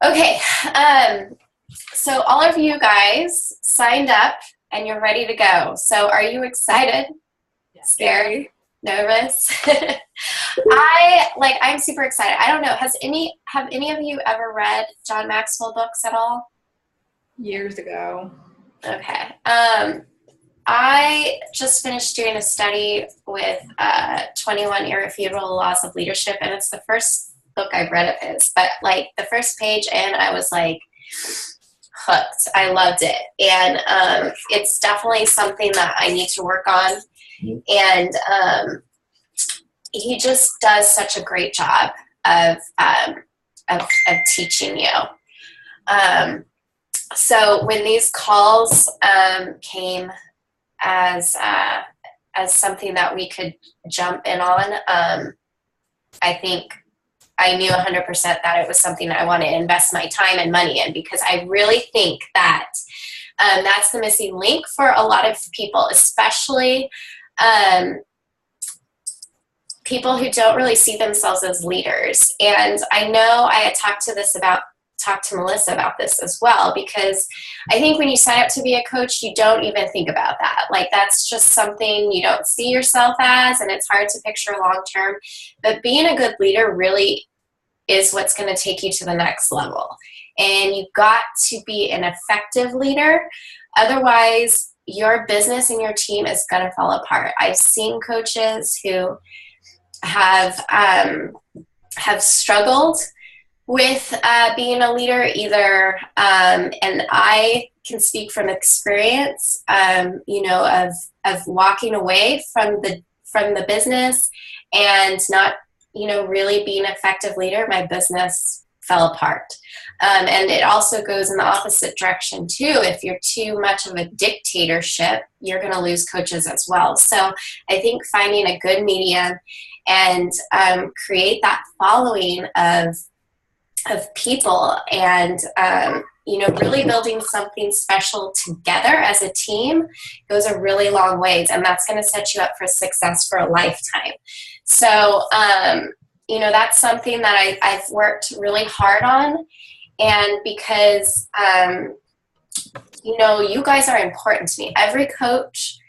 Okay, so all of you guys signed up and you're ready to go. So are you excited? Yeah. Scared? Nervous? I'm super excited. I don't know. Have any of you ever read John Maxwell books at all? Years ago. Okay. I just finished doing a study with 21 Irrefutable Laws of Leadership, and it's the first book I've read of his. But like the first page, and I was like hooked. I loved it, and it's definitely something that I need to work on. And he just does such a great job of of teaching you. Um, so when these calls came as something that we could jump in on. I think I knew 100% that it was something that I want to invest my time and money in, because I really think that that's the missing link for a lot of people, especially people who don't really see themselves as leaders. And I know I had talked to Melissa about this as well, because I think when you sign up to be a coach, you don't even think about that. Like, that's just something you don't see yourself as, and it's hard to picture long term. But being a good leader really is what's going to take you to the next level. And you've got to be an effective leader. Otherwise, your business and your team is going to fall apart. I've seen coaches who have struggled with being a leader either, and I can speak from experience, of walking away from the business and not, really being an effective leader. My business fell apart. And it also goes in the opposite direction too. If you're too much of a dictatorship, you're going to lose coaches as well. So I think finding a good medium and create that following of people, and really building something special together as a team goes a really long ways, and that's going to set you up for success for a lifetime. So that's something that I've worked really hard on, and because you guys are important to me. Every coach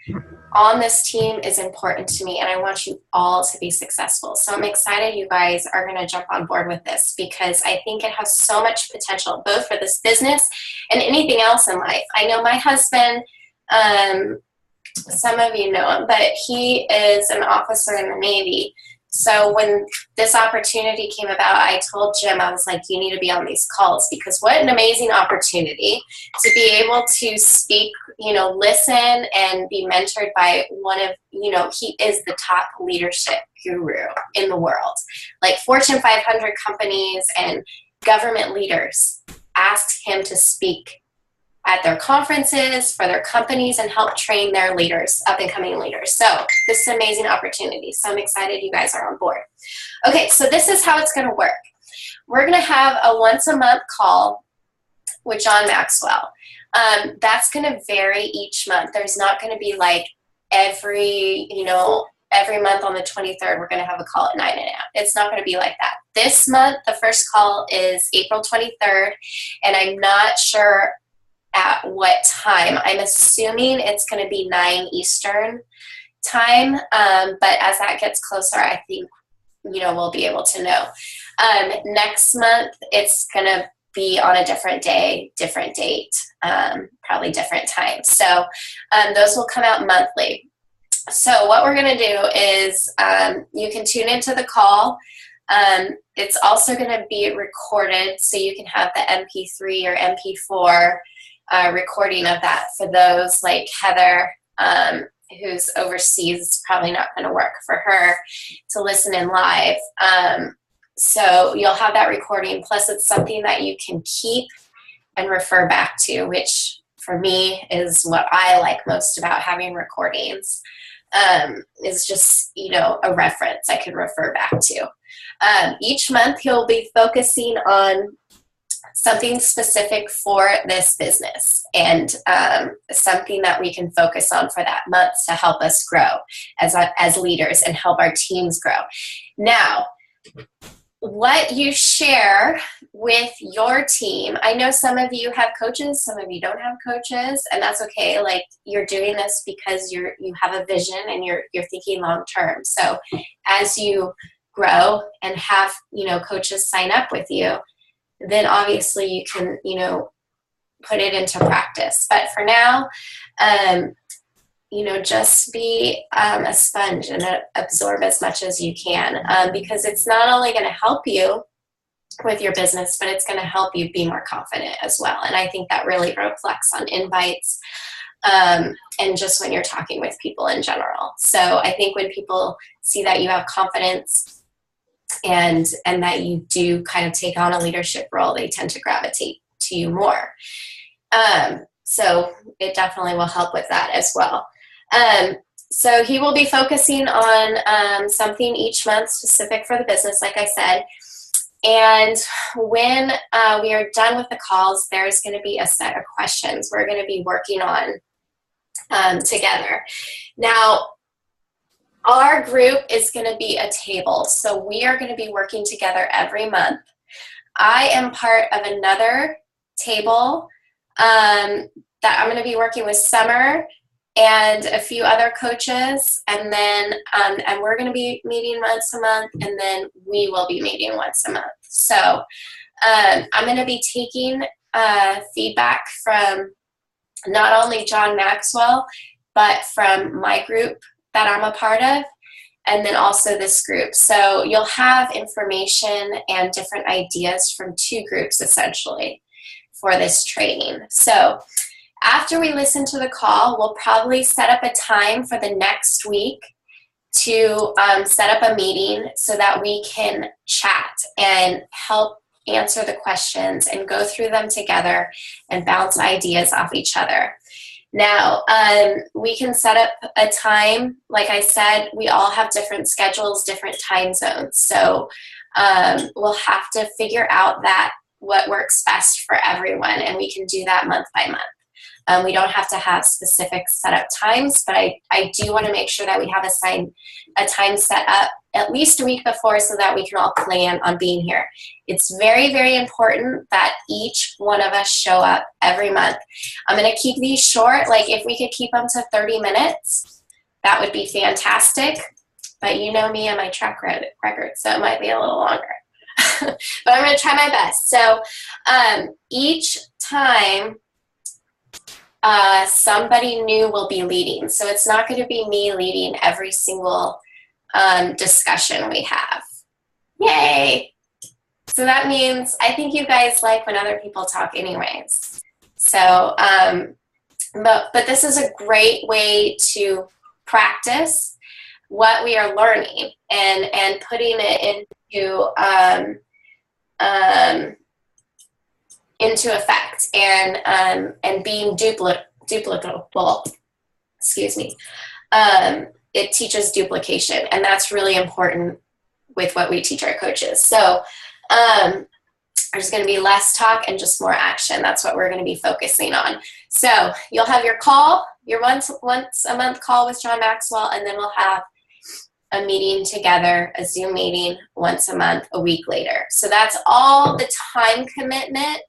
on this team is important to me, and I want you all to be successful. So I'm excited you guys are going to jump on board with this, because I think it has so much potential, both for this business and anything else in life. I know my husband, some of you know him, but he is an officer in the Navy. So when this opportunity came about, I told Jim, I was like, you need to be on these calls, because what an amazing opportunity to be able to speak, listen and be mentored by one of, he is the top leadership guru in the world. Like Fortune 500 companies and government leaders asked him to speak at their conferences for their companies and help train their leaders, up and coming leaders. So this is an amazing opportunity. So I'm excited you guys are on board. Okay, so this is how it's going to work. We're going to have a once a month call with John Maxwell. That's going to vary each month. There's not going to be like every month on the 23rd, we're going to have a call at 9 a.m. It's not going to be like that. This month, the first call is April 23rd, and I'm not sure at what time. I'm assuming it's going to be 9 Eastern time, but as that gets closer, I think, we'll be able to know. Next month, it's going to be on a different day, different date, probably different time. So those will come out monthly. So what we're going to do is you can tune into the call. It's also going to be recorded, so you can have the MP3 or MP4 recording of that. For those like Heather, who's overseas, it's probably not going to work for her to listen in live. So you'll have that recording, plus it's something that you can keep and refer back to, which for me is what I like most about having recordings, is just, a reference I can refer back to. Each month he'll be focusing on something specific for this business, and something that we can focus on for that month to help us grow as leaders and help our teams grow. Now, what you share with your team. I know some of you have coaches, some of you don't have coaches, and that's okay. Like, you're doing this because you have a vision and you're thinking long term. So as you grow and have, coaches sign up with you, then obviously you can, put it into practice. But for now, just be a sponge and absorb as much as you can, because it's not only going to help you with your business, but it's going to help you be more confident as well. And I think that really reflects on invites, and just when you're talking with people in general. So I think when people see that you have confidence and that you do kind of take on a leadership role, they tend to gravitate to you more. So it definitely will help with that as well. So he will be focusing on something each month specific for the business, like I said. And when we are done with the calls, there's going to be a set of questions we're going to be working on together. Now, our group is going to be a table. So we are going to be working together every month. I am part of another table that I'm going to be working with Summer and a few other coaches, and then and we're going to be meeting once a month, and then we will be meeting once a month. So I'm going to be taking feedback from not only John Maxwell, but from my group that I'm a part of, and then also this group. So you'll have information and different ideas from two groups essentially for this training. So after we listen to the call, we'll probably set up a time for the next week to set up a meeting so that we can chat and help answer the questions and go through them together and bounce ideas off each other. Now, we can set up a time. Like I said, we all have different schedules, different time zones. So we'll have to figure out what works best for everyone, and we can do that month by month. We don't have to have specific setup times, but I do want to make sure that we have a time set up at least a week before so that we can all plan on being here. It's very, very important that each one of us show up every month. I'm going to keep these short. Like, if we could keep them to 30 minutes, that would be fantastic. But you know me and my track record, so it might be a little longer. But I'm going to try my best. So each time somebody new will be leading. So it's not going to be me leading every single discussion we have. Yay! So that means I think you guys like when other people talk anyways. So, but this is a great way to practice what we are learning and putting it into effect and being duplicable. Excuse me. It teaches duplication, and that's really important with what we teach our coaches. So there's going to be less talk and just more action. That's what we're going to be focusing on. So you'll have your call, your once a month call with John Maxwell, and then we'll have a meeting together, a Zoom meeting once a month, a week later. So that's all the time commitment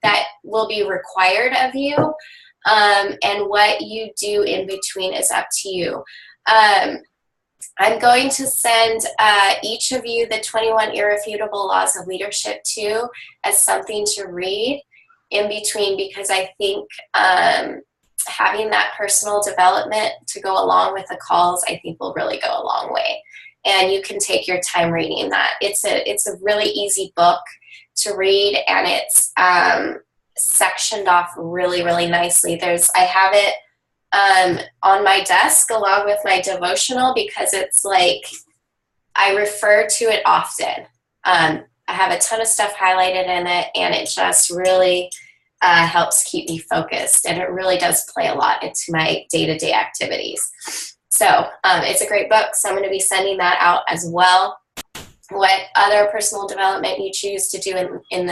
that will be required of you, and what you do in between is up to you. I'm going to send each of you the 21 Irrefutable Laws of Leadership too as something to read in between, because I think having that personal development to go along with the calls, I think will really go a long way. And you can take your time reading that. It's a really easy book to read, and it's sectioned off really, really nicely. I have it on my desk along with my devotional, because it's like I refer to it often. I have a ton of stuff highlighted in it, and it just really helps keep me focused, and it really does play a lot into my day-to-day activities. So it's a great book, so I'm going to be sending that out as well. What other personal development you choose to do in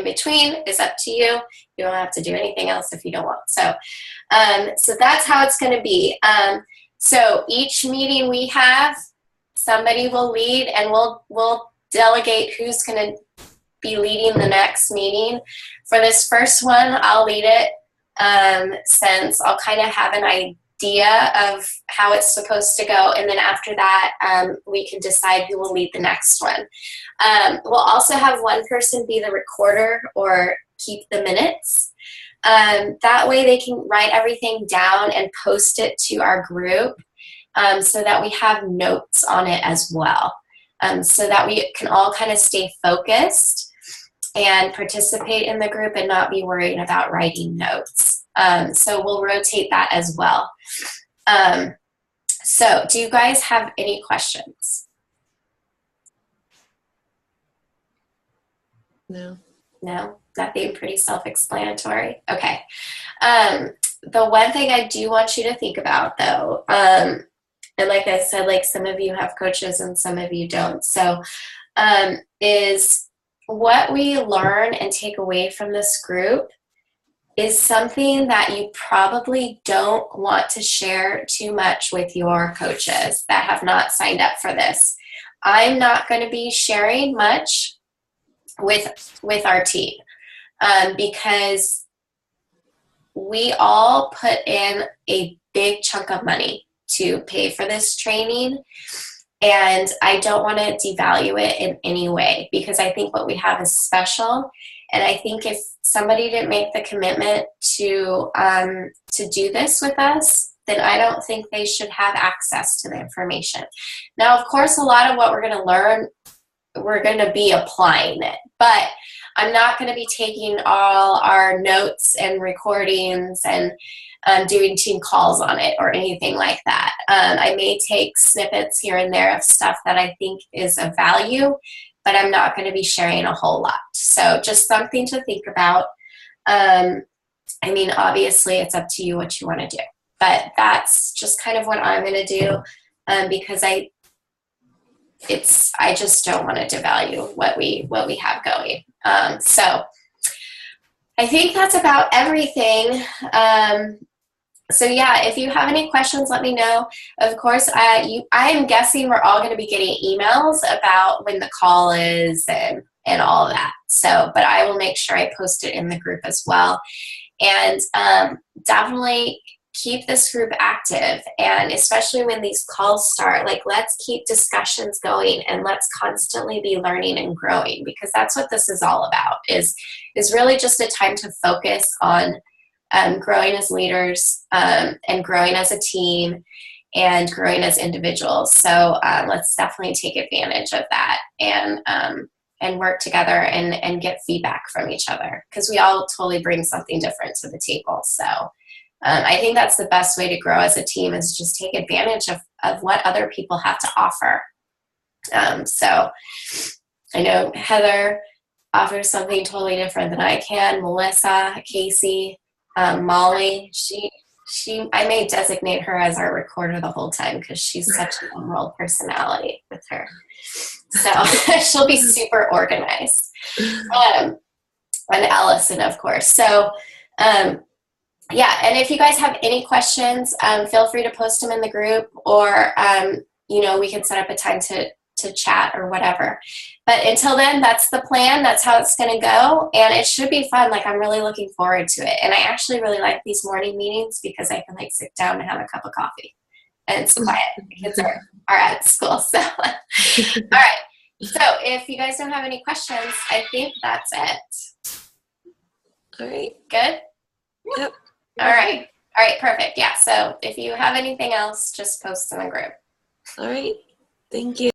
between is up to you. You don't have to do anything else if you don't want. So that's how it's going to be. So each meeting we have, somebody will lead, and we'll delegate who's going to be leading the next meeting. For this first one, I'll lead it, since I'll kind of have an idea of how it's supposed to go, and then after that, we can decide who will lead the next one. We'll also have one person be the recorder or keep the minutes. That way they can write everything down and post it to our group, so that we have notes on it as well, so that we can all kind of stay focused and participate in the group and not be worried about writing notes. So we'll rotate that as well. So do you guys have any questions? No. No? That being pretty self-explanatory? Okay. The one thing I do want you to think about, though, and like I said, like some of you have coaches and some of you don't, so is what we learn and take away from this group is something that you probably don't want to share too much with your coaches that have not signed up for this. I'm not going to be sharing much with our team, because we all put in a big chunk of money to pay for this training, and I don't want to devalue it in any way, because I think what we have is special, and I think if somebody didn't make the commitment to do this with us, then I don't think they should have access to the information. Now, of course, a lot of what we're going to learn, we're going to be applying it, but I'm not going to be taking all our notes and recordings and doing team calls on it or anything like that. I may take snippets here and there of stuff that I think is of value, but I'm not going to be sharing a whole lot. So just something to think about. I mean, obviously, it's up to you what you want to do, but that's just kind of what I'm going to do, because I just don't want to devalue what we have going. So I think that's about everything. So yeah, if you have any questions, let me know. Of course, I am guessing we're all going to be getting emails about when the call is and all that. So, but I will make sure I post it in the group as well. And definitely keep this group active, and especially when these calls start, like, let's keep discussions going and let's constantly be learning and growing, because that's what this is all about, is really just a time to focus on growing as leaders, and growing as a team and growing as individuals. So let's definitely take advantage of that and work together and get feedback from each other, because we all totally bring something different to the table. So I think that's the best way to grow as a team, is just take advantage of what other people have to offer. So I know Heather offers something totally different than I can. Melissa, Casey, Molly, I may designate her as our recorder the whole time, because she's such an on-roll personality with her. So she'll be super organized. And Allison, of course. So yeah, and if you guys have any questions, feel free to post them in the group, or we can set up a time to chat or whatever. But until then, that's the plan. That's how it's going to go, and it should be fun. Like, I'm really looking forward to it, and I actually really like these morning meetings, because I can like sit down and have a cup of coffee, and it's quiet. The kids are at school. So all right. So if you guys don't have any questions, I think that's it. All right. Good? Yep. All right. Perfect. Yeah. So if you have anything else, just post in the group. All right. Thank you.